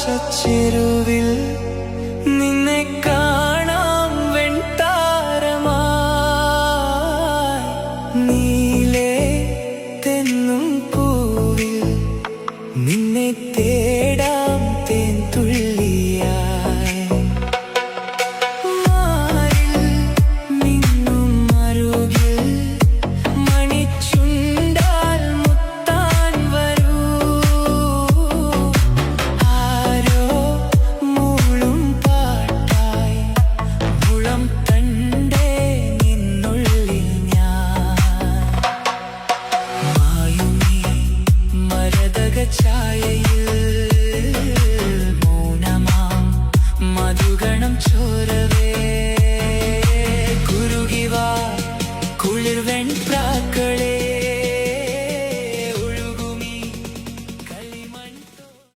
ആകാശച്ചെരുവിൽ നിന്നെ കാണാം വെൺതാരമായി. നീലേ തെന്നും പൂവിൽ നിന്നെ തേടാം തേൻ തുള്ളിയായി.